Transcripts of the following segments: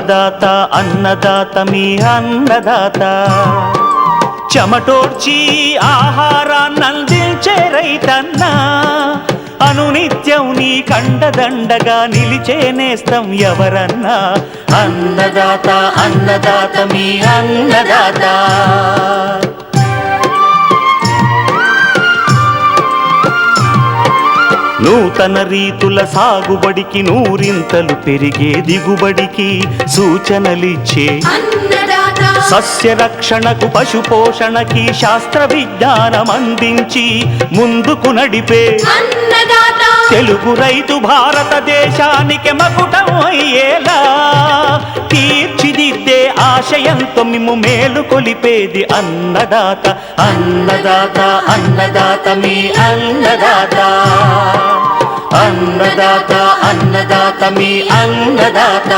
అన్నదాత అన్నదాత మీ అన్నదాత చెమటోడ్చి ఆహారాన్నందించే రైతన్న అనునిత్యం నీ కండదండగా నిలిచే నేస్తం ఎవరన్నా అన్నదాత అన్నదాత మీ అన్నదాత నూతన రీతుల సాగుబడికి నూరింతలు పెరిగే దిగుబడికి సూచనలిచ్చే సస్య రక్షణకు పశు పోషణకి శాస్త్ర విజ్ఞానం అందించి ముందుకు నడిపే తెలుగు రైతు భారతదేశానికి మకుటం అయ్యేలా తీర్చిదిద్దే ఆశయంతో మిమ్ము మేలు కొలిపేది అన్నదాత అన్నదాత అన్నదాత మీ అన్నదాత అన్నదాత అన్నదాత మీ అన్నదాత.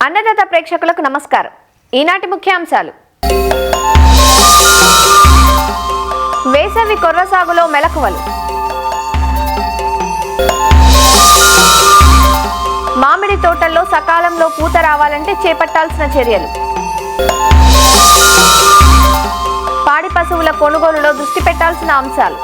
అన్నదాత ప్రేక్షకులకు నమస్కారం. ఈనాటి ముఖ్యాంశాలు: వేసవి కొర్ర సాగులో మెలకువలు, మామిడి తోటల్లో సకాలంలో పూత రావాలంటే చేపట్టాల్సిన చర్యలు, పాడి పశువుల కొనుగోలులో దృష్టి పెట్టాల్సిన అంశాలు,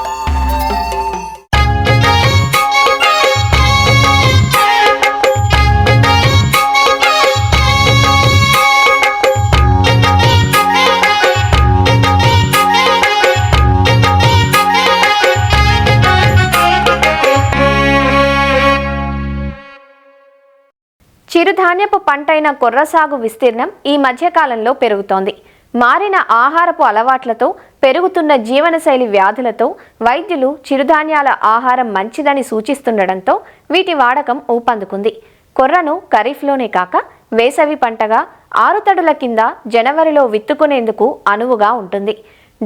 చిరుధాన్యపు పంటైన కొర్ర సాగు విస్తీర్ణం ఈ మధ్యకాలంలో పెరుగుతోంది. మారిన ఆహారపు అలవాట్లతో, పెరుగుతున్న జీవనశైలి వ్యాధులతో వైద్యులు చిరుధాన్యాల ఆహారం మంచిదని సూచిస్తుండటంతో వీటి వాడకం ఊపందుకుంది. కొర్రను ఖరీఫ్లోనే కాక వేసవి పంటగా ఆరుతడుల కింద జనవరిలో విత్తుకునేందుకు అనువుగా ఉంటుంది.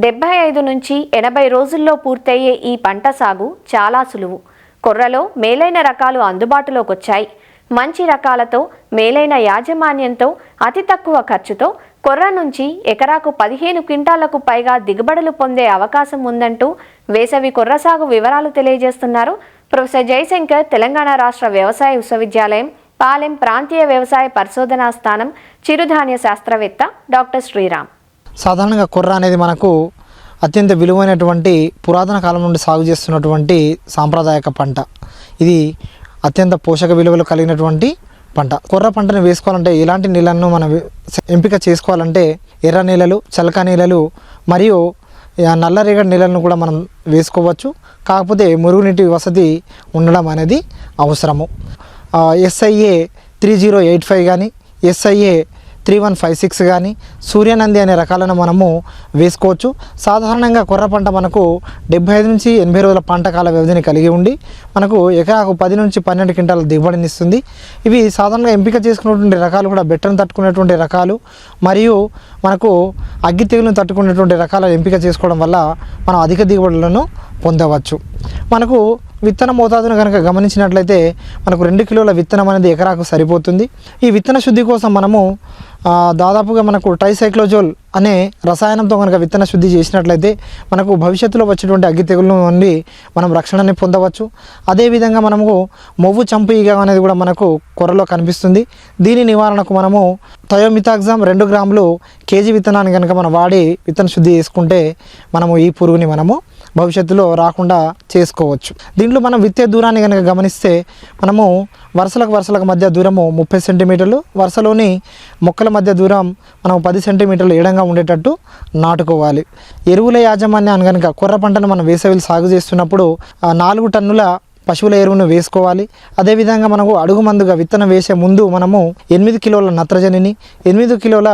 75 నుంచి 80 రోజుల్లో పూర్తయ్యే ఈ పంట సాగు చాలా సులువు. కొర్రలో మేలైన రకాలు అందుబాటులోకి వచ్చాయి. మంచి రకాలతో, మేలైన యాజమాన్యంతో, అతి తక్కువ ఖర్చుతో కొర్ర నుంచి ఎకరాకు 15 క్వింటాలకు పైగా దిగుబడులు పొందే అవకాశం ఉందంటూ వేసవి కొర్ర సాగు వివరాలు తెలియజేస్తున్నారు ప్రొఫెసర్ జయశంకర్, తెలంగాణ రాష్ట్ర వ్యవసాయ విశ్వవిద్యాలయం పాలెం ప్రాంతీయ వ్యవసాయ పరిశోధనా స్థానం చిరుధాన్య శాస్త్రవేత్త డాక్టర్ శ్రీరామ్. సాధారణంగా కొర్ర అనేది మనకు అత్యంత విలువైనటువంటి పురాతన కాలం నుండి సాగు చేస్తున్నటువంటి సాంప్రదాయక పంట. ఇది అత్యంత పోషక విలువలు కలిగినటువంటి పంట. కొర్ర పంటను వేసుకోవాలంటే ఎలాంటి నీళ్ళను మనం ఎంపిక చేసుకోవాలంటే ఎర్ర నీళ్ళలు, చలక నీళ్ళలు మరియు నల్లరేగడి నీళ్ళను కూడా మనం వేసుకోవచ్చు. కాకపోతే మురుగునీటి వసతి ఉండడం అనేది అవసరము. SIA 3085 కానీ SIA 3156 కానీ సూర్యనంది అనే రకాలను మనము వేసుకోవచ్చు. సాధారణంగా కొర్ర పంట మనకు 75 నుంచి 80 రోజుల పంట కాల వ్యవధిని కలిగి ఉండి మనకు ఎకరాకు 10 నుంచి 12 క్వింటాల దిగుబడిని ఇస్తుంది. ఇవి సాధారణంగా ఎంపిక చేసుకున్నటువంటి రకాలు కూడా బెట్టను తట్టుకునేటువంటి రకాలు మరియు మనకు అగ్గి తెగులను తట్టుకునేటువంటి రకాలను ఎంపిక చేసుకోవడం వల్ల మనం అధిక దిగుబడులను పొందవచ్చు. మనకు విత్తన మోతాదును కనుక గమనించినట్లయితే మనకు 2 కిలోల విత్తనం అనేది ఎకరాకు సరిపోతుంది. ఈ విత్తన శుద్ధి కోసం మనము దాదాపుగా మనకు ట్రైసైక్లోజోల్ అనే రసాయనంతో కనుక విత్తన శుద్ధి చేసినట్లయితే మనకు భవిష్యత్తులో వచ్చేటువంటి అగ్గి తెగుల నుండి మనం రక్షణని పొందవచ్చు. అదేవిధంగా మనము మొవ్వు చంపు ఈగ అనేది కూడా మనకు కొర్రలో కనిపిస్తుంది. దీని నివారణకు మనము థయోమిథాక్సామ్ 2 గ్రాములు కేజీ విత్తనాన్ని కనుక మనం వాడి విత్తన శుద్ధి చేసుకుంటే మనము ఈ పురుగుని మనము భవిష్యత్తులో రాకుండా చేసుకోవచ్చు. దీంట్లో మనం విత్తే దూరాన్ని కనుక గమనిస్తే మనము వరుసలకు మధ్య దూరము 30 సెంటీమీటర్లు, వరుసలోని మొక్కల మధ్య దూరం మనం 10 సెంటీమీటర్లు ఎడంగా ఉండేటట్టు నాటుకోవాలి. ఎరువుల యాజమాన్యాన్ని కనుక కొర్ర పంటను మనం వేసవిలో సాగు చేస్తున్నప్పుడు 4 టన్నుల పశువుల ఎరువును వేసుకోవాలి. అదేవిధంగా మనకు అడుగు మందుగా విత్తనం వేసే ముందు మనము 8 కిలోల నత్రజనిని, 8 కిలోల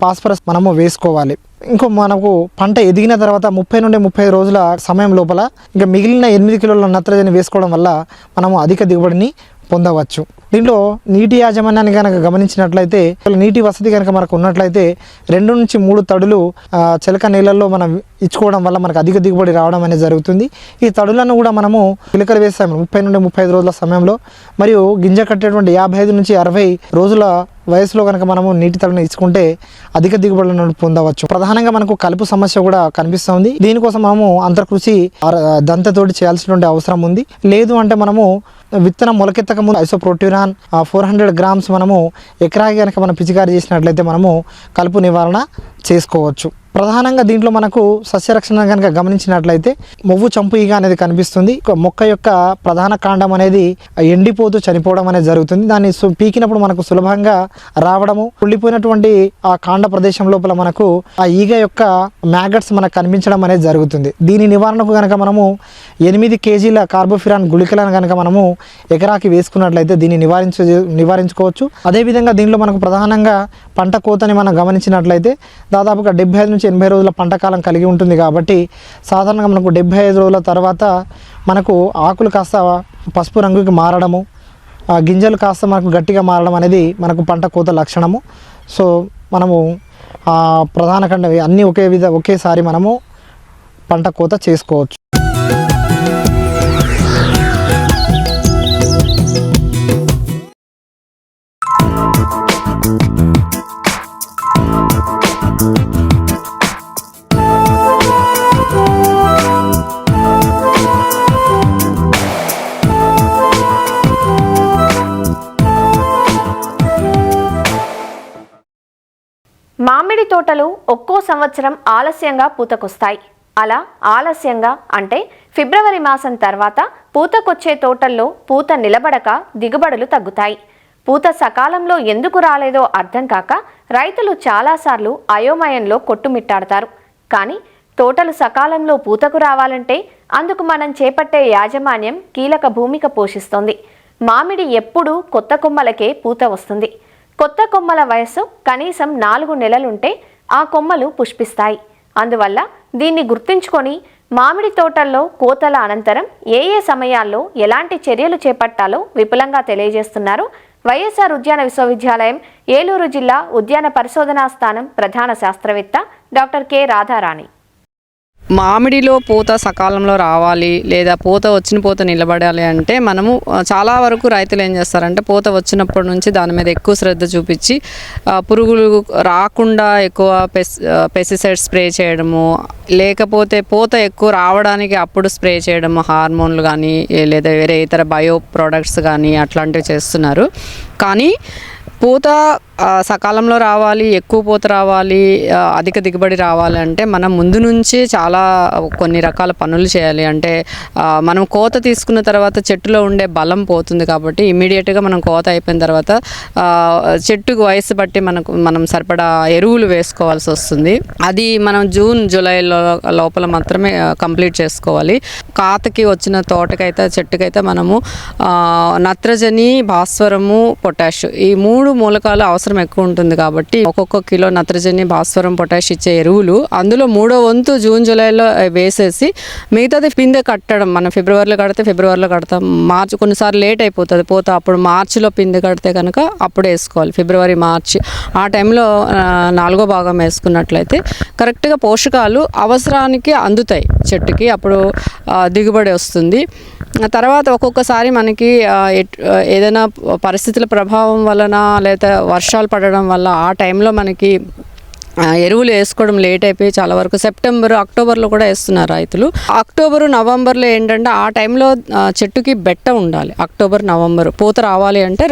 ఫాస్ఫరస్ మనము వేసుకోవాలి. ఇంకో మనకు పంట ఎదిగిన తర్వాత 30 నుండి 35 రోజుల సమయం లోపల ఇంకా మిగిలిన 8 కిలోల నత్రజని వేసుకోవడం వల్ల మనము అధిక దిగుబడిని పొందవచ్చు. దీంట్లో నీటి యాజమాన్యాన్ని కనుక గమనించినట్లయితే నీటి వసతి కనుక మనకు ఉన్నట్లయితే 2 నుంచి 3 తడులు చిలక నీళ్ళల్లో మనం ఇచ్చుకోవడం వల్ల మనకు అధిక దిగుబడి రావడం అనేది జరుగుతుంది. ఈ తడులను కూడా మనము పిలకలు వేస్తాము 30 నుండి 35 రోజుల సమయంలో మరియు గింజ కట్టేటువంటి 55 నుంచి 60 రోజుల వయసులో కనుక మనము నీటి తడులను ఇచ్చుకుంటే అధిక దిగుబడులను పొందవచ్చు. ప్రధానంగా మనకు కలుపు సమస్య కూడా కనిపిస్తుంది. దీనికోసం మనము అంతర్కృషి దంతతోటి చేయాల్సినటువంటి అవసరం ఉంది. లేదు అంటే మనము విత్తనం మొలకెత్తక ముందు ఐసోప్రోట్యూరాన్ 400 గ్రామ్స్ మనము ఎకరాకి కనుక మనం పిచికారీ చేసినట్లయితే మనము కలుపు నివారణ చేసుకోవచ్చు. ప్రధానంగా దీంట్లో మనకు సస్యరక్షణ కనుక గమనించినట్లయితే మొవ్వు చంపు ఈగ అనేది కనిపిస్తుంది. మొక్క యొక్క ప్రధాన కాండం అనేది ఎండిపోతూ చనిపోవడం అనేది జరుగుతుంది. దాన్ని పీకినప్పుడు మనకు సులభంగా రావడము, కుళ్ళిపోయినటువంటి ఆ కాండ ప్రదేశం లోపల మనకు ఆ ఈగ యొక్క మ్యాగట్స్ మనకు కనిపించడం అనేది జరుగుతుంది. దీని నివారణకు కనుక మనము 8 కేజీల కార్బోఫిరాన్ గుళికలను కనుక మనము ఎకరాకి వేసుకున్నట్లయితే దీన్ని నివారించుకోవచ్చు. అదేవిధంగా దీంట్లో మనకు ప్రధానంగా పంట కోతని మనం గమనించినట్లయితే దాదాపుగా 75 నుంచి 80 రోజుల పంట కాలం కలిగి ఉంటుంది. కాబట్టి సాధారణంగా మనకు 75 రోజుల తర్వాత మనకు ఆకులు కాస్త పసుపు రంగుకి మారడము, గింజలు కాస్త మనకు గట్టిగా మారడం అనేది మనకు పంట కోత లక్షణము. సో మనము ప్రధాన కండ అన్నీ ఒకేసారి మనము పంట కోత చేసుకోవచ్చు. మామిడి తోటలు ఒక్కో సంవత్సరం ఆలస్యంగా పూతకొస్తాయి. అలా ఆలస్యంగా అంటే ఫిబ్రవరి మాసం తర్వాత పూతకొచ్చే తోటల్లో పూత నిలబడక దిగుబడులు తగ్గుతాయి. పూత సకాలంలో ఎందుకు రాలేదో అర్థం కాక రైతులు చాలాసార్లు అయోమయంలో కొట్టుమిట్టాడతారు. కానీ తోటలు సకాలంలో పూతకు రావాలంటే అందుకు మనం చేపట్టే యాజమాన్యం కీలక భూమిక పోషిస్తోంది. మామిడి ఎప్పుడూ కొత్త కొమ్మలకే పూత వస్తుంది. కొత్త కొమ్మల వయస్సు కనీసం 4 నెలలుంటే ఆ కొమ్మలు పుష్పిస్తాయి. అందువల్ల దీన్ని గుర్తుంచుకొని మామిడి తోటల్లో కోతల అనంతరం ఏ సమయాల్లో ఎలాంటి చర్యలు చేపట్టాలో విపులంగా తెలియజేస్తున్నారు వైఎస్ఆర్ ఉద్యాన విశ్వవిద్యాలయం ఏలూరు జిల్లా ఉద్యాన పరిశోధనా స్థానం ప్రధాన శాస్త్రవేత్త డాక్టర్ కె రాధారాణి. మామిడిలో పూత సకాలంలో రావాలి లేదా పూత వచ్చిన పూత నిలబడాలి అంటే మనము చాలా వరకు రైతులు ఏం చేస్తారంటే పూత వచ్చినప్పటి నుంచి దాని మీద ఎక్కువ శ్రద్ధ చూపించి పురుగులు రాకుండా ఎక్కువ పెస్టిసైడ్స్ స్ప్రే చేయడము, లేకపోతే పూత ఎక్కువ రావడానికి అప్పుడు స్ప్రే చేయడము, హార్మోన్లు కానీ లేదా వేరే ఇతర బయో ప్రోడక్ట్స్ కానీ అట్లాంటివి చేస్తున్నారు. కానీ పూత సకాలంలో రావాలి, ఎక్కువ పూత రావాలి, అధిక దిగుబడి రావాలి అంటే మనం ముందు నుంచి చాలా కొన్ని రకాల పనులు చేయాలి. అంటే మనం కోత తీసుకున్న తర్వాత చెట్టులో ఉండే బలం పోతుంది. కాబట్టి ఇమ్మీడియట్గా మనం కోత అయిపోయిన తర్వాత చెట్టుకు వయసు బట్టి మనం సరిపడా ఎరువులు వేసుకోవాల్సి వస్తుంది. అది మనం జూన్ జూలై లోపల మాత్రమే కంప్లీట్ చేసుకోవాలి. కాతకి వచ్చిన తోటకైతే చెట్టుకైతే మనము నత్రజని, భాస్వరము, పొటాష్ ఈ 3 మూలకాలు అవసరం ఎక్కువ ఉంటుంది. కాబట్టి ఒక్కొక్క కిలో నత్రజని, భాస్వరం, పొటాష్ ఇచ్చే ఎరువులు అందులో 3వ వంతు జూన్ జూలైలో వేసేసి మిగతాది పిందె కట్టడం. మనం ఫిబ్రవరిలో కడితే ఫిబ్రవరిలో కడతాం, మార్చి కొన్నిసార్లు లేట్ అయిపోతుంది పూత, అప్పుడు మార్చిలో పిందె కడితే కనుక అప్పుడు వేసుకోవాలి. ఫిబ్రవరి, మార్చి ఆ టైంలో 4వ భాగం వేసుకున్నట్లయితే కరెక్ట్గా పోషకాలు అవసరానికి అందుతాయి చెట్టుకి, అప్పుడు దిగుబడి వస్తుంది. తర్వాత ఒక్కొక్కసారి మనకి ఏదైనా పరిస్థితుల ప్రభావం వలన లేదా వర్షాలు పడడం వల్ల ఆ టైంలో మనకి ఎరువులు వేసుకోవడం లేట్ అయిపోయి చాలా వరకు సెప్టెంబర్, అక్టోబర్లో కూడా వేస్తున్నారు రైతులు. అక్టోబరు, నవంబర్లో ఏంటంటే ఆ టైంలో చెట్టుకి బెట్ట ఉండాలి. అక్టోబర్, నవంబర్ పూత రావాలి అంటే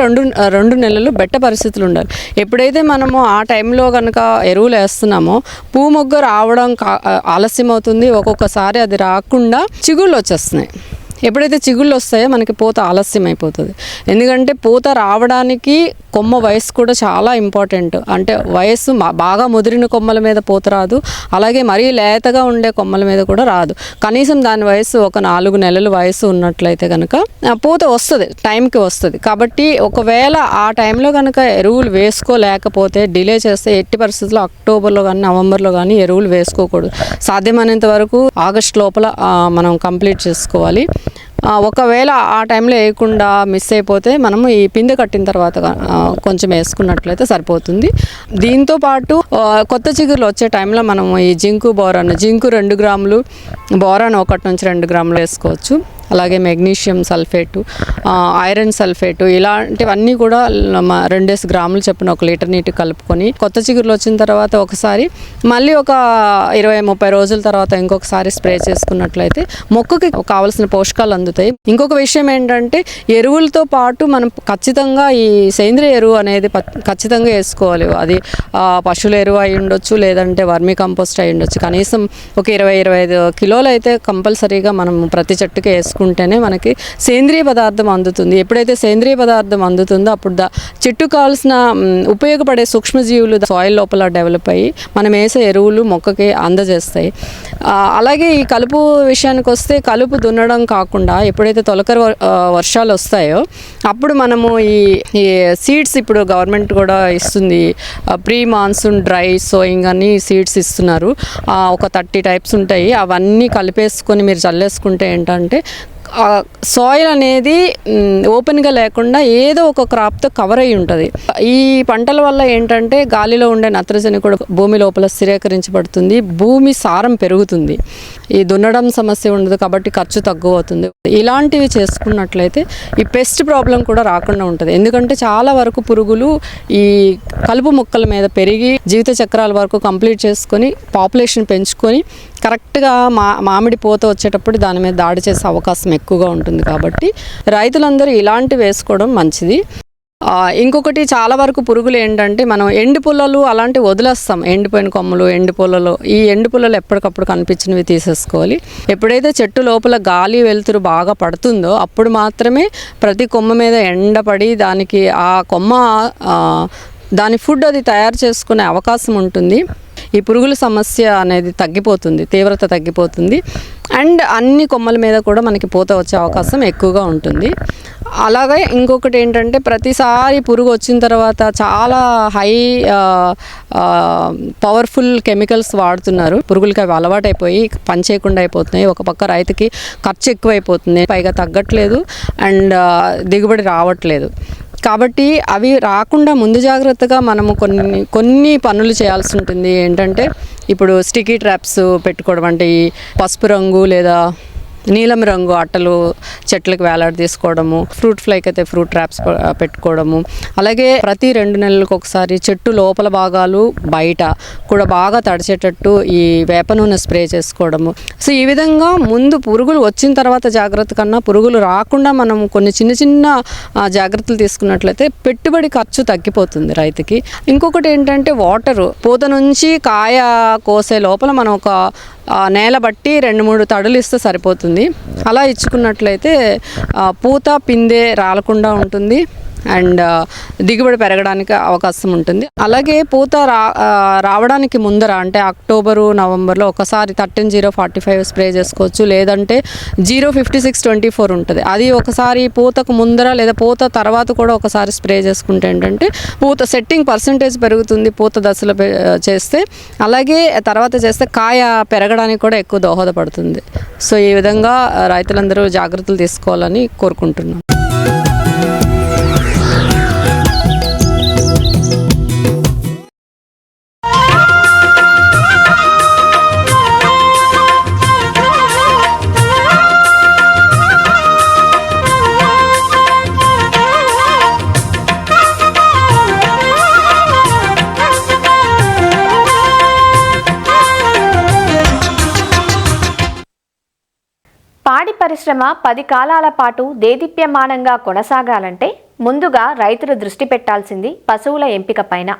రెండు నెలలు బెట్ట పరిస్థితులు ఉండాలి. ఎప్పుడైతే మనము ఆ టైంలో కనుక ఎరువులు వేస్తున్నామో పూ మొగ్గ రావడం ఆలస్యం అవుతుంది. ఒక్కొక్కసారి అది రాకుండా చిగుళ్ళు వచ్చేస్తున్నాయి. ఎప్పుడైతే చిగుళ్ళు వస్తాయో మనకి పూత ఆలస్యం అయిపోతుంది. ఎందుకంటే పూత రావడానికి కొమ్మ వయసు కూడా చాలా ఇంపార్టెంట్. అంటే వయస్సు బాగా ముదిరిన కొమ్మల మీద పూత రాదు, అలాగే మరీ లేతగా ఉండే కొమ్మల మీద కూడా రాదు. కనీసం దాని వయసు ఒక 4 నెలల వయసు ఉన్నట్లయితే కనుక పూత వస్తుంది, టైంకి వస్తుంది. కాబట్టి ఒకవేళ ఆ టైంలో కనుక ఎరువులు వేసుకోలేకపోతే డిలే చేస్తే ఎట్టి పరిస్థితుల్లో అక్టోబర్లో కానీ నవంబర్లో కానీ ఎరువులు వేసుకోకూడదు. సాధ్యమైనంత వరకు ఆగస్ట్ లోపల మనం కంప్లీట్ చేసుకోవాలి. ఒకవేళ ఆ టైంలో వేయకుండా మిస్ అయిపోతే మనము ఈ పిందె కట్టిన తర్వాత కొంచెం వేసుకున్నట్లయితే సరిపోతుంది. దీంతోపాటు కొత్త చిగురులు వచ్చే టైంలో మనము ఈ జింకు 2 గ్రాములు, బోరాన్ 1 నుంచి 2 గ్రాములు వేసుకోవచ్చు. అలాగే మెగ్నీషియం సల్ఫేటు, ఐరన్ సల్ఫేటు, ఇలాంటివన్నీ కూడా 2 గ్రాములు చొప్పున 1 లీటర్ నీటి కలుపుకొని కొత్త చిగురులు వచ్చిన తర్వాత ఒకసారి మళ్ళీ ఒక 20-30 రోజుల తర్వాత ఇంకొకసారి స్ప్రే చేసుకున్నట్లయితే మొక్కకి కావాల్సిన పోషకాలు అందుతాయి. ఇంకొక విషయం ఏంటంటే ఎరువులతో పాటు మనం ఖచ్చితంగా ఈ సేంద్రియ ఎరువు అనేది ఖచ్చితంగా వేసుకోవాలి. అది పశువుల ఎరువు అయి ఉండొచ్చు, లేదంటే వర్మీ కంపోస్ట్ అయి ఉండొచ్చు. కనీసం ఒక 20-25 కిలోలు అయితే కంపల్సరీగా మనం ప్రతి చెట్టుకి వేసుకుంటేనే మనకి సేంద్రియ పదార్థం అందుతుంది. ఎప్పుడైతే సేంద్రియ పదార్థం అందుతుందో అప్పుడు చెట్టుకు కావాల్సిన ఉపయోగపడే సూక్ష్మజీవులు సాయిల్ లోపల డెవలప్ అయ్యి మనం వేసే ఎరువులు మొక్కకి అందజేస్తాయి. అలాగే ఈ కలుపు విషయానికి వస్తే కలుపు దున్నడం కాకుండా ఎప్పుడైతే తొలకరి వర్షాలు వస్తాయో అప్పుడు మనము ఈ సీడ్స్ ఇప్పుడు గవర్నమెంట్ కూడా ఇస్తుంది. ప్రీ మాన్సూన్ డ్రై సోయింగ్ అని సీడ్స్ ఇస్తున్నారు. ఒక 30 టైప్స్ ఉంటాయి. అవన్నీ కలిపేసుకొని మీరు చల్లేసుకుంటే ఏంటంటే సాయిల్ అనేది ఓపెన్గా లేకుండా ఏదో ఒక క్రాప్తో కవర్ అయి ఉంటుంది. ఈ పంటల వల్ల ఏంటంటే గాలిలో ఉండే నత్రజని కూడా భూమి లోపల స్థిరీకరించబడుతుంది, భూమి సారం పెరుగుతుంది, ఈ దున్నడం సమస్య ఉండదు, కాబట్టి ఖర్చు తక్కువ అవుతుంది. ఇలాంటివి చేసుకున్నట్లయితే ఈ పెస్ట్ ప్రాబ్లం కూడా రాకుండా ఉంటుంది. ఎందుకంటే చాలా వరకు పురుగులు ఈ కలుపు మొక్కల మీద పెరిగి జీవిత చక్రాల వరకు కంప్లీట్ చేసుకొని పాపులేషన్ పెంచుకొని కరెక్ట్గా మామిడి పూత వచ్చేటప్పుడు దాని మీద దాడి చేసే అవకాశం ఎక్కువగా ఉంటుంది. కాబట్టి రైతులందరూ ఇలాంటివి వేసుకోవడం మంచిది. ఇంకొకటి చాలా వరకు పురుగులు ఏంటంటే మనం ఎండు పుల్లలు అలాంటివి వదిలేస్తాం. ఎండిపోయిన కొమ్మలు, ఎండు పుల్లలు, ఈ ఎండు పుల్లలు ఎప్పటికప్పుడు కనిపించినవి తీసేసుకోవాలి. ఎప్పుడైతే చెట్టు లోపల గాలి వెలుతురు బాగా పడుతుందో అప్పుడు మాత్రమే ప్రతి కొమ్మ మీద ఎండపడి దానికి ఆ కొమ్మ దాని ఫుడ్ అది తయారు చేసుకునే అవకాశం ఉంటుంది. ఈ పురుగుల సమస్య అనేది తగ్గిపోతుంది, తీవ్రత తగ్గిపోతుంది. అండ్ అన్ని కొమ్మల మీద కూడా మనకి పూత వచ్చే అవకాశం ఎక్కువగా ఉంటుంది. అలాగే ఇంకొకటి ఏంటంటే ప్రతిసారి పురుగు వచ్చిన తర్వాత చాలా హై పవర్ఫుల్ కెమికల్స్ వాడుతున్నారు. పురుగులకి అవి అలవాటైపోయి పని చేయకుండా అయిపోతున్నాయి. ఒక పక్క రైతుకి ఖర్చు ఎక్కువైపోతుంది, పైగా తగ్గట్లేదు అండ్ దిగుబడి రావట్లేదు. కాబట్టి అవి రాకుండా ముందు జాగ్రత్తగా మనము కొన్ని పనులు చేయాల్సి ఉంటుంది. ఏంటంటే ఇప్పుడు స్టిక్కీ ట్రాప్స్ పెట్టుకోవడం, అంటే ఈ పసుపు రంగు లేదా నీలం రంగు అట్టలు చెట్లకు వేలాడి తీసుకోవడము, ఫ్రూట్ ఫ్లైకి అయితే ఫ్రూట్ ట్రాప్స్ పెట్టుకోవడము, అలాగే ప్రతి 2 నెలలకు ఒకసారి చెట్టు లోపల భాగాలు బయట కూడా బాగా తడిచేటట్టు ఈ వేప నూనె స్ప్రే చేసుకోవడము. సో ఈ విధంగా ముందు పురుగులు వచ్చిన తర్వాత జాగ్రత్త కన్నా పురుగులు రాకుండా మనం కొన్ని చిన్న జాగ్రత్తలు తీసుకున్నట్లయితే పెట్టుబడి ఖర్చు తగ్గిపోతుంది రైతుకి. ఇంకొకటి ఏంటంటే వాటరు పూత నుంచి కాయ కోసే లోపల మనం ఒక నేల బట్టి 2-3 తడులు ఇస్తే సరిపోతుంది. అలా ఇచ్చుకున్నట్లయితే పూత పిందె రాలకుండా ఉంటుంది అండ్ దిగుబడి పెరగడానికి అవకాశం ఉంటుంది. అలాగే పూత రావడానికి ముందర అంటే అక్టోబరు నవంబర్లో ఒకసారి 13-0-45 స్ప్రే చేసుకోవచ్చు, లేదంటే 0-56-24 ఉంటుంది. అది ఒకసారి పూతకు ముందర లేదా పూత తర్వాత కూడా ఒకసారి స్ప్రే చేసుకుంటే ఏంటంటే పూత సెట్టింగ్ పర్సంటేజ్ పెరుగుతుంది పూత దశలో చేస్తే. అలాగే తర్వాత చేస్తే కాయ పెరగడానికి కూడా ఎక్కువ దోహదపడుతుంది. సో ఈ విధంగా రైతులందరూ జాగ్రత్తలు తీసుకోవాలని కోరుకుంటున్నాను. పాడి పరిశ్రమ 10 కాలాల పాటు దేదీప్యమానంగా కొనసాగాలంటే ముందుగా రైతులు దృష్టి పెట్టాల్సింది పశువుల ఎంపిక పైన.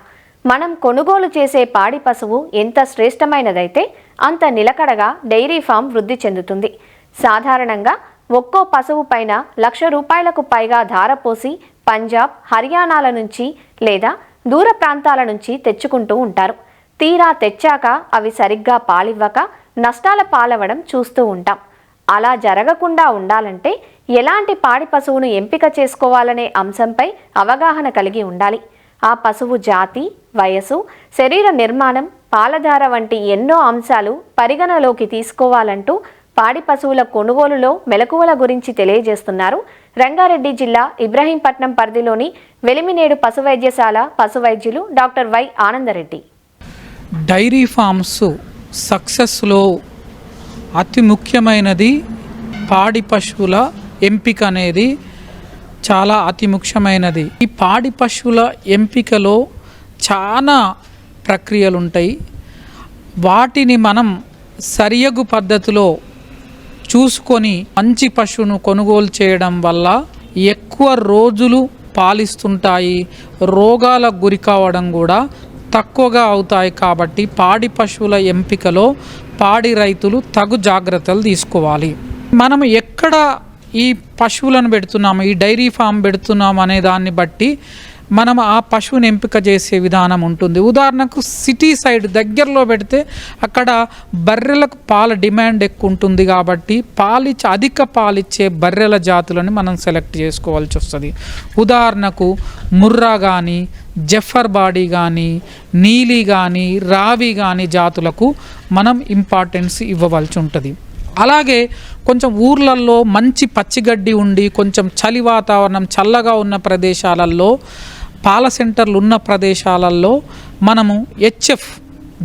మనం కొనుగోలు చేసే పాడి పశువు ఎంత శ్రేష్టమైనదైతే అంత నిలకడగా డైరీ ఫామ్ వృద్ధి చెందుతుంది. సాధారణంగా ఒక్కో పశువు పైన ₹1,00,000కు పైగా ధారపోసి పంజాబ్, హర్యానాల నుంచి లేదా దూర ప్రాంతాల నుంచి తెచ్చుకుంటూ ఉంటారు. తీరా తెచ్చాక అవి సరిగ్గా పాలివ్వక నష్టాల పాలవడం చూస్తూ ఉంటాం. అలా జరగకుండా ఉండాలంటే ఎలాంటి పాడి పశువును ఎంపిక చేసుకోవాలనే అంశంపై అవగాహన కలిగి ఉండాలి. ఆ పశువు జాతి, వయసు, శరీర నిర్మాణం, పాలధార వంటి ఎన్నో అంశాలు పరిగణలోకి తీసుకోవాలంటూ పాడి పశువుల కొనుగోలులో మెలకువల గురించి తెలియజేస్తున్నారు రంగారెడ్డి జిల్లా ఇబ్రహీంపట్నం పరిధిలోని వెలిమినేడు పశు వైద్యశాల పశు వైద్యులు doctor Y Anand Reddy. Dairy farms సక్సెస్లో అతి ముఖ్యమైనది పాడి పశువుల ఎంపిక అనేది చాలా అతి ముఖ్యమైనది. ఈ పాడి పశువుల ఎంపికలో చాలా ప్రక్రియలు ఉంటాయి. వాటిని మనం సరియగు పద్ధతిలో చూసుకొని మంచి పశువును కొనుగోలు చేయడం వల్ల ఎక్కువ రోజులు పాలిస్తుంటాయి, రోగాలకు గురి కావడం కూడా తక్కువగా అవుతాయి. కాబట్టి పాడి పశువుల ఎంపికలో పాడి రైతులు తగు జాగ్రత్తలు తీసుకోవాలి. మనం ఎక్కడ ఈ పశువులను పెడుతున్నాము, ఈ డైరీ ఫామ్ పెడుతున్నాము అనే దాన్ని బట్టి మనం ఆ పశువుని ఎంపిక చేసే విధానం ఉంటుంది. ఉదాహరణకు సిటీ సైడ్ దగ్గరలో పెడితే అక్కడ బర్రెలకు పాల డిమాండ్ ఎక్కువ ఉంటుంది కాబట్టి అధిక పాలిచ్చే బర్రెల జాతులను మనం సెలెక్ట్ చేసుకోవాల్సి వస్తుంది. ఉదాహరణకు ముర్రా కానీ, జఫర్ బాడీ కానీ, నీలి కానీ, రావి కానీ జాతులకు మనం ఇంపార్టెన్స్ ఇవ్వవలసి ఉంటుంది. అలాగే కొంచెం ఊర్లలో మంచి పచ్చిగడ్డి ఉండి కొంచెం చలి వాతావరణం చల్లగా ఉన్న ప్రదేశాలలో, పాల సెంటర్లు ఉన్న ప్రదేశాలలో మనము హెచ్ఎఫ్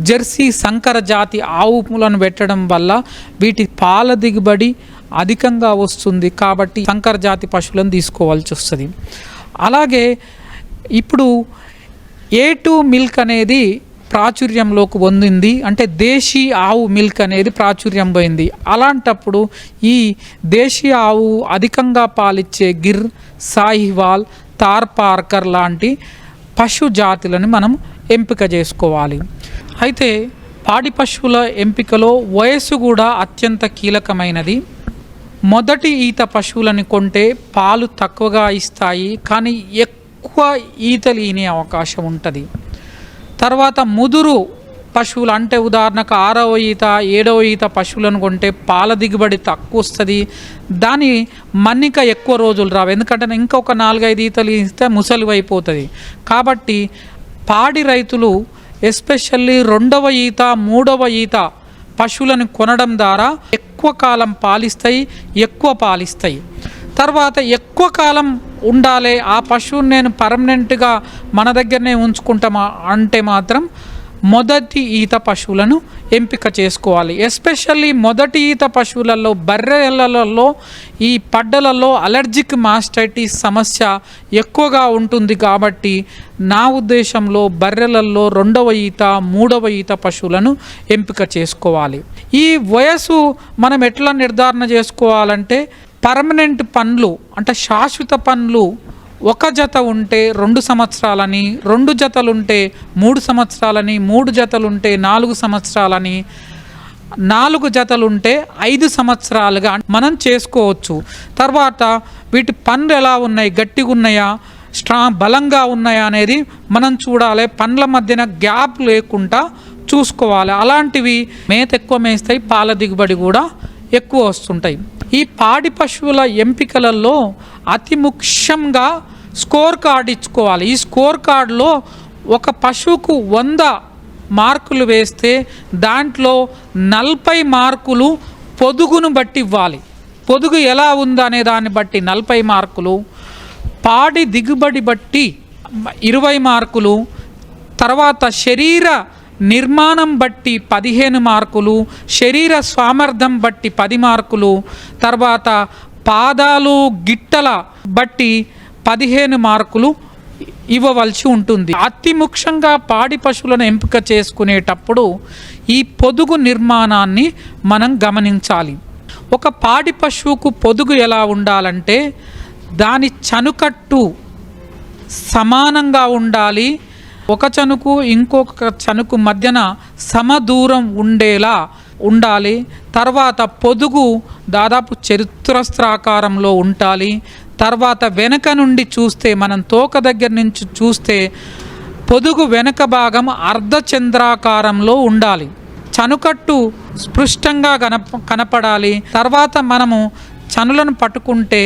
జెర్సీ సంకర జాతి ఆవులను పెట్టడం వల్ల వీటి పాల దిగుబడి అధికంగా వస్తుంది. కాబట్టి సంకర జాతి పశువులను తీసుకోవాల్సి వస్తుంది. అలాగే ఇప్పుడు A2 మిల్క్ అనేది ప్రాచుర్యంలోకి పొందింది, అంటే దేశీ ఆవు మిల్క్ అనేది ప్రాచుర్యం పోయింది. అలాంటప్పుడు ఈ దేశీ ఆవు అధికంగా పాలిచ్చే గిర్, సాహివాల్, తార్పార్కర్ లాంటి పశు జాతులను మనం ఎంపిక చేసుకోవాలి. అయితే పాడి పశువుల ఎంపికలో వయస్సు కూడా అత్యంత కీలకమైనది. మొదటి ఈత పశువులను కొంటే పాలు తక్కువగా ఇస్తాయి, కానీ ఎక్కువ ఈతలు ఈనే అవకాశం ఉంటుంది. తర్వాత ముదురు పశువులు అంటే ఉదాహరణకు 6వ ఈత 7వ ఈత పశువులను కొంటే పాల దిగుబడి తక్కువ వస్తుంది, దాని మన్నిక ఎక్కువ రోజులు రావు. ఎందుకంటే ఇంకొక 4-5 ఈతలు ఇస్తే ముసలి అయిపోతుంది. కాబట్టి పాడి రైతులు ఎస్పెషల్లీ 2వ ఈత 3వ ఈత పశువులను కొనడం ద్వారా ఎక్కువ కాలం పాలిస్తాయి, ఎక్కువ పాలిస్తాయి. తర్వాత ఎక్కువ కాలం ఉండాలి, ఆ పశువుని నేను పర్మనెంట్గా మన దగ్గరనే ఉంచుకుంటామా అంటే మాత్రం మొదటి ఈత పశువులను ఎంపిక చేసుకోవాలి. ఎస్పెషల్లీ మొదటి ఈత పశువులలో బర్రెలలో ఈ పడ్డలలో అలర్జిక్ మాస్టైటిస్ సమస్య ఎక్కువగా ఉంటుంది. కాబట్టి నా ఉద్దేశంలో బర్రెలలో 2వ ఈత 3వ ఈత పశువులను ఎంపిక చేసుకోవాలి. ఈ వయసు మనం ఎట్లా నిర్ధారణ చేసుకోవాలంటే పర్మనెంట్ పన్లు అంటే శాశ్వత పన్లు 1 జత ఉంటే 2 సంవత్సరాలని, 2 జతలుంటే 3 సంవత్సరాలని, 3 జతలుంటే 4 సంవత్సరాలని, 4 జతలుంటే 5 సంవత్సరాలుగా మనం చేసుకోవచ్చు. తర్వాత వీటి పన్లు ఎలా ఉన్నాయి, గట్టిగా ఉన్నాయా, బలంగా ఉన్నాయా అనేది మనం చూడాలి. పండ్ల మధ్యన గ్యాప్ లేకుండా చూసుకోవాలి. అలాంటివి మేత ఎక్కువ మేస్తాయి, పాల దిగుబడి కూడా ఎక్కువ వస్తుంటాయి. ఈ పాడి పశువుల ఎంపికలలో అతి ముఖ్యంగా స్కోర్ కార్డు ఇచ్చుకోవాలి. ఈ స్కోర్ కార్డులో ఒక పశువుకు 100 మార్కులు వేస్తే దాంట్లో 40 మార్కులు పొదుగును బట్టి ఇవ్వాలి. పొదుగు ఎలా ఉందనే దాన్ని బట్టి 40 మార్కులు, పాడి దిగుబడి బట్టి 20 మార్కులు, తర్వాత శరీర నిర్మాణం బట్టి 15 మార్కులు, శరీర సామర్థ్యం బట్టి 10 మార్కులు, తర్వాత పాదాలు గిట్టల బట్టి 15 మార్కులు ఇవ్వవలసి ఉంటుంది. అతి ముఖ్యంగా పాడి పశువులను ఎంపిక చేసుకునేటప్పుడు ఈ పొదుగు నిర్మాణాన్ని మనం గమనించాలి. ఒక పాడి పశువుకు పొదుగు ఎలా ఉండాలంటే దాని చనుకట్టు సమానంగా ఉండాలి, ఒక చనుకు ఇంకొక చనుకు మధ్యన సమదూరం ఉండేలా ఉండాలి. తర్వాత పొదుగు దాదాపు చతురస్రాకారంలో ఉండాలి. తర్వాత వెనక నుండి చూస్తే, మనం తోక దగ్గర నుంచి చూస్తే పొదుగు వెనక భాగం అర్ధచంద్రాకారంలో ఉండాలి. చనుకట్టు స్పష్టంగా కనపడాలి. తర్వాత మనము చనులను పట్టుకుంటే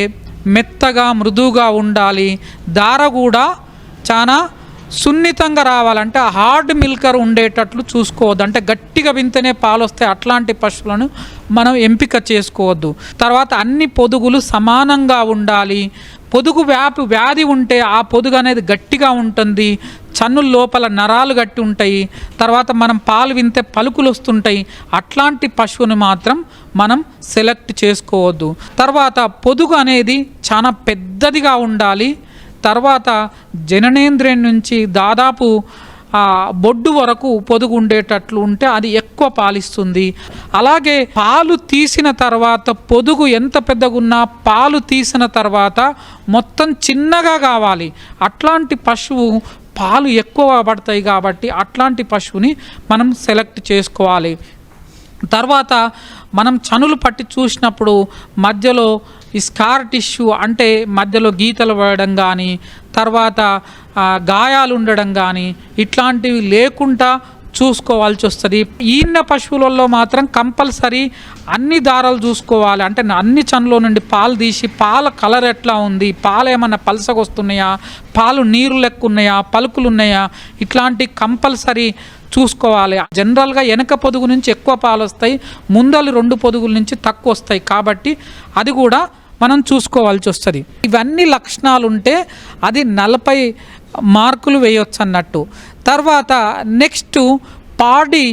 మెత్తగా మృదువుగా ఉండాలి. దార కూడా చాలా సున్నితంగా రావాలంటే హార్డ్ మిల్కర్ ఉండేటట్లు చూసుకోవద్దు. అంటే గట్టిగా వింతనే పాలు వస్తాయి, అట్లాంటి పశువులను మనం ఎంపిక చేసుకోవద్దు. తర్వాత అన్ని పొదుగులు సమానంగా ఉండాలి. పొదుగు వ్యాధి ఉంటే ఆ పొదుగు అనేది గట్టిగా ఉంటుంది, చన్నుల లోపల నరాలు గట్టి ఉంటాయి, తర్వాత మనం పాలు వింటే పలుకులు వస్తుంటాయి, అట్లాంటి పశువుని మాత్రం మనం సెలెక్ట్ చేసుకోవద్దు. తర్వాత పొదుగు అనేది చాలా పెద్దదిగా ఉండాలి. తర్వాత జననేంద్రియం నుంచి దాదాపు బొడ్డు వరకు పొదుగు ఉండేటట్లు ఉంటే అది ఎక్కువ పాలిస్తుంది. అలాగే పాలు తీసిన తర్వాత పొదుగు ఎంత పెద్దగా ఉన్నా పాలు తీసిన తర్వాత మొత్తం చిన్నగా కావాలి. అట్లాంటి పశువు పాలు ఎక్కువ పడతాయి కాబట్టి అట్లాంటి పశువుని మనం సెలెక్ట్ చేసుకోవాలి. తర్వాత మనం చనులు పట్టి చూసినప్పుడు మధ్యలో ఈ స్కార్ టిష్యూ అంటే మధ్యలో గీతలు పడడం కానీ, తర్వాత గాయాలు ఉండడం కానీ ఇట్లాంటివి లేకుండా చూసుకోవాల్సి వస్తుంది. ఈన్న పశువులలో మాత్రం కంపల్సరీ అన్ని దారాలు చూసుకోవాలి. అంటే అన్ని చనులో నుండి పాలు తీసి పాల కలర్ ఎట్లా ఉంది, పాలు ఏమన్నా పలసగొస్తున్నాయా, పాలు నీరు లెక్క ఉన్నాయా, పలుకులు ఉన్నాయా, ఇట్లాంటి కంపల్సరీ చూసుకోవాలి. జనరల్గా వెనక పొదుగు నుంచి ఎక్కువ పాలు వస్తాయి, ముందలు 2 పొదుగుల నుంచి తక్కువ వస్తాయి. కాబట్టి అది కూడా మనం చూసుకోవాల్సి వస్తుంది. ఇవన్నీ లక్షణాలు ఉంటే అది 40 మార్కులు వేయొచ్చు అన్నట్టు. తర్వాత నెక్స్ట్ పాడి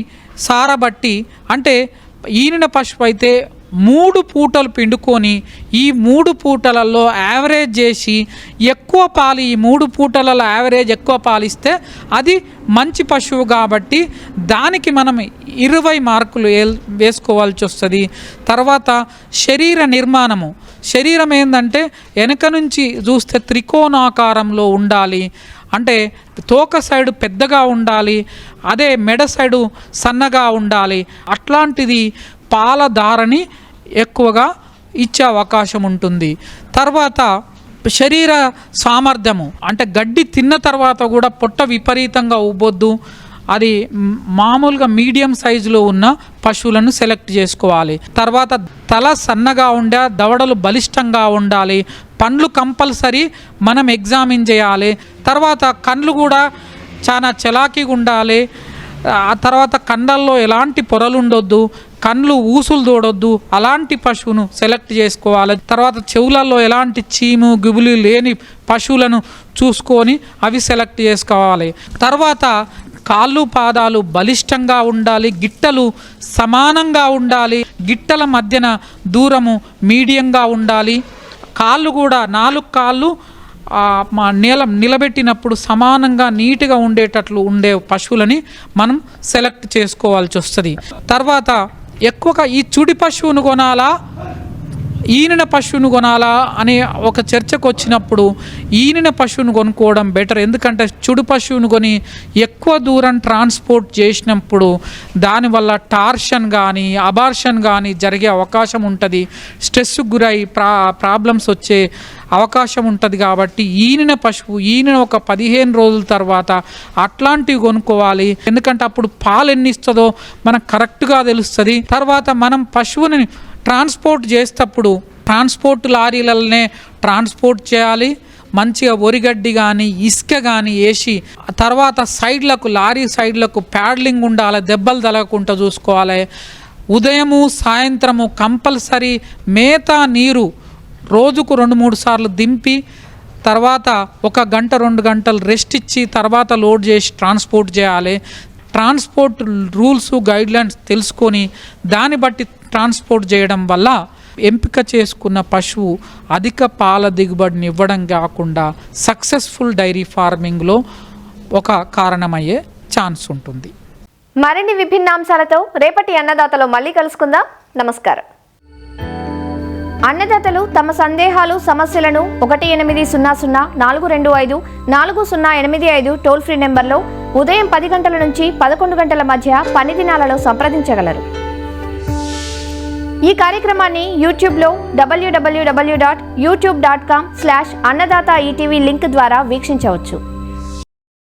సారబట్టి, అంటే ఈనిన పశువు అయితే 3 పూటలు పిండుకొని ఈ 3 పూటలలో యావరేజ్ చేసి ఎక్కువ పాలు, ఈ 3 పూటలలో యావరేజ్ ఎక్కువ పాలిస్తే అది మంచి పశువు కాబట్టి దానికి మనం 20 మార్కులు వేసుకోవాల్సి వస్తుంది. తర్వాత శరీర నిర్మాణము, శరీరం ఏంటంటే వెనక నుంచి చూస్తే త్రికోణాకారంలో ఉండాలి. అంటే తోక సైడు పెద్దగా ఉండాలి, అదే మెడ సైడు సన్నగా ఉండాలి. అట్లాంటిది పాల ధారని ఎక్కువగా ఇచ్చే అవకాశం ఉంటుంది. తర్వాత శరీర సామర్థ్యము, అంటే గడ్డి తిన్న తర్వాత కూడా పొట్ట విపరీతంగా ఉబ్బొద్దు. అది మామూలుగా మీడియం సైజులో ఉన్న పశువులను సెలెక్ట్ చేసుకోవాలి. తర్వాత తల సన్నగా ఉండే, దవడలు బలిష్టంగా ఉండాలి. పండ్లు కంపల్సరీ మనం ఎగ్జామిన్ చేయాలి. తర్వాత కండ్లు కూడా చాలా చలాకీగా ఉండాలి. ఆ తర్వాత కండల్లో ఎలాంటి పొరలు ఉండొద్దు, కండ్లు ఊసులు తోడొద్దు, అలాంటి పశువును సెలెక్ట్ చేసుకోవాలి. తర్వాత చెవులలో ఎలాంటి చీము గుబులు లేని పశువులను చూసుకొని అవి సెలెక్ట్ చేసుకోవాలి. తర్వాత కాళ్ళు పాదాలు బలిష్టంగా ఉండాలి, గిట్టలు సమానంగా ఉండాలి, గిట్టల మధ్యన దూరము మీడియంగా ఉండాలి. కాళ్ళు కూడా 4 కాళ్ళు నిలబెట్టినప్పుడు సమానంగా నీట్గా ఉండేటట్లు ఉండే పశువులని మనం సెలెక్ట్ చేసుకోవాల్సి వస్తుంది. తర్వాత ఎక్కువగా ఈ చుడి పశువును కొనాలా, ఈనిన పశువును కొనాలా అనే ఒక చర్చకు వచ్చినప్పుడు ఈనిన పశువును కొనుక్కోవడం బెటర్. ఎందుకంటే చుడు పశువును కొని ఎక్కువ దూరం ట్రాన్స్పోర్ట్ చేసినప్పుడు దానివల్ల టార్షన్ కానీ అబార్షన్ కానీ జరిగే అవకాశం ఉంటుంది. స్ట్రెస్కు గురై ప్రాబ్లమ్స్ వచ్చే అవకాశం ఉంటుంది. కాబట్టి ఈనిన పశువు ఈనిన ఒక 15 రోజుల తర్వాత అట్లాంటివి కొనుక్కోవాలి. ఎందుకంటే అప్పుడు పాలు ఎన్ని ఇస్తుందో మనకు కరెక్ట్గా తెలుస్తుంది. తర్వాత మనం పశువుని ట్రాన్స్పోర్ట్ చేసేటప్పుడు ట్రాన్స్పోర్ట్ లారీలనే ట్రాన్స్పోర్ట్ చేయాలి. మంచిగా ఒరిగడ్డి కానీ ఇసుక కానీ వేసి, తర్వాత సైడ్లకు లారీ సైడ్లకు ప్యాడ్లింగ్ ఉండాలి, దెబ్బలు తగలకుండా చూసుకోవాలి. ఉదయము సాయంత్రము కంపల్సరీ మేత నీరు రోజుకు 2-3 సార్లు దింపి తర్వాత 1 గంట 2 గంటలు రెస్ట్ ఇచ్చి తర్వాత లోడ్ చేసి ట్రాన్స్పోర్ట్ చేయాలి. ట్రాన్స్పోర్ట్ రూల్స్ గైడ్లైన్స్ తెలుసుకొని దాన్ని బట్టి ట్రాన్స్పోర్ట్ చేయడం వల్ల ఎంపిక చేసుకున్న పశువు అధిక పాల దిగుబడిని ఇవ్వడం కాకుండా సక్సెస్ఫుల్ డైరీ ఫార్మింగ్లో ఒక కారణమయ్యే ఛాన్స్ ఉంటుంది. మరిన్ని విభిన్న అంశాలతో రేపటి అన్నదాతలో మళ్ళీ కలుసుకుందాం. నమస్కారం. అన్నదాతలు తమ సందేహాలు సమస్యలను 1800-425-4085 టోల్ ఫ్రీ నెంబర్లో ఉదయం 10 గంటల నుంచి 11 గంటల మధ్య పని దినాలలో సంప్రదించగలరు. ఈ కార్యక్రమాన్ని యూట్యూబ్లో www.youtube.com/annadata ETV లింక్ ద్వారా వీక్షించవచ్చు.